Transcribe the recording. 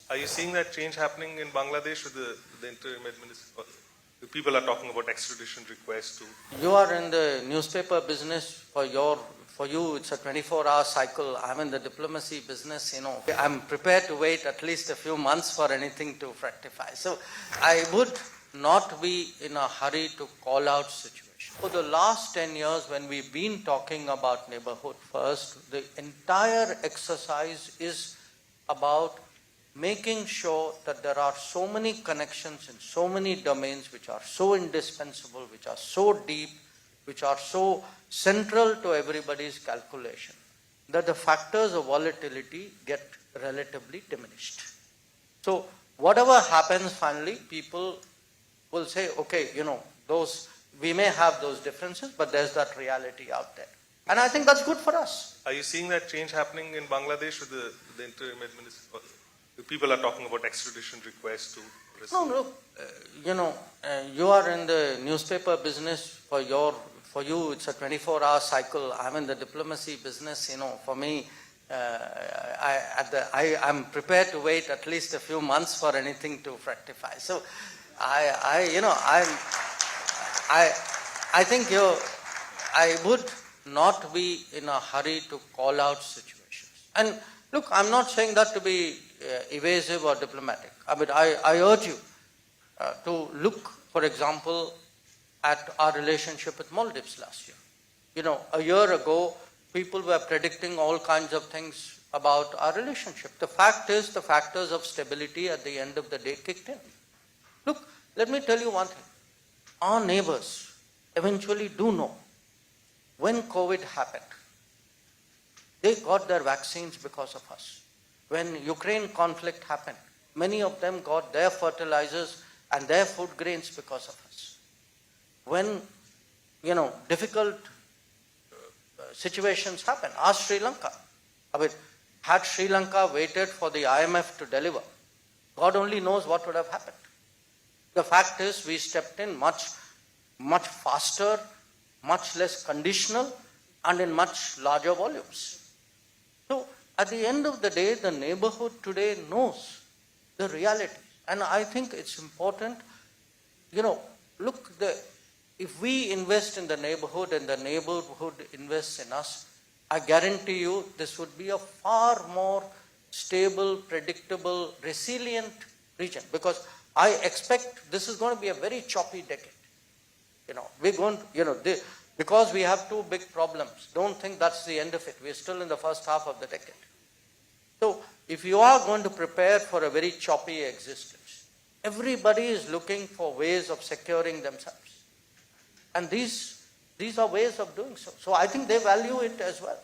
Are you seeing that change happening in Bangladesh with the interim administration? People are talking about extradition requests too. You are in the newspaper business. For you, it's a 24-hour cycle. I'm in the diplomacy business. I'm prepared to wait at least a few months for anything to fructify. So I would not be in a hurry to call out situations. For the last 10 years, when we've been talking about neighborhood first, the entire exercise is about making sure that there are so many connections in so many domains which are so indispensable, which are so deep, which are so central to everybody's calculation, that the factors of volatility get relatively diminished. So whatever happens finally, people will say, okay, we may have those differences, but there's that reality out there. And I think that's good for us. Are you seeing that change happening in Bangladesh with the interim administration? People are talking about extradition requests too. No, look, you are in the newspaper business. For you, it's a 24-hour cycle. I'm in the diplomacy business. For me, I'm prepared to wait at least a few months for anything to fructify. So, I think I would not be in a hurry to call out situations. And look, I'm not saying that to be evasive or diplomatic. I urge you to look, for example, at our relationship with Maldives last year. A year ago, people were predicting all kinds of things about our relationship. The fact is, the factors of stability at the end of the day kicked in. Look, let me tell you one thing. Our neighbors eventually do know when COVID happened, they got their vaccines because of us. When Ukraine conflict happened, many of them got their fertilizers and their food grains because of us. When, difficult situations happen, ask Sri Lanka. Had Sri Lanka waited for the IMF to deliver, God only knows what would have happened. The fact is, we stepped in much faster, much less conditional, and in much larger volumes. So, at the end of the day, the neighborhood today knows the reality. And I think it's important, if we invest in the neighborhood and the neighborhood invests in us, I guarantee you this would be a far more stable, predictable, resilient region. Because I expect this is going to be a very choppy decade. Because we have two big problems, don't think that's the end of it. We're still in the first half of the decade. So, if you are going to prepare for a very choppy existence, everybody is looking for ways of securing themselves. And these are ways of doing so. So, I think they value it as well.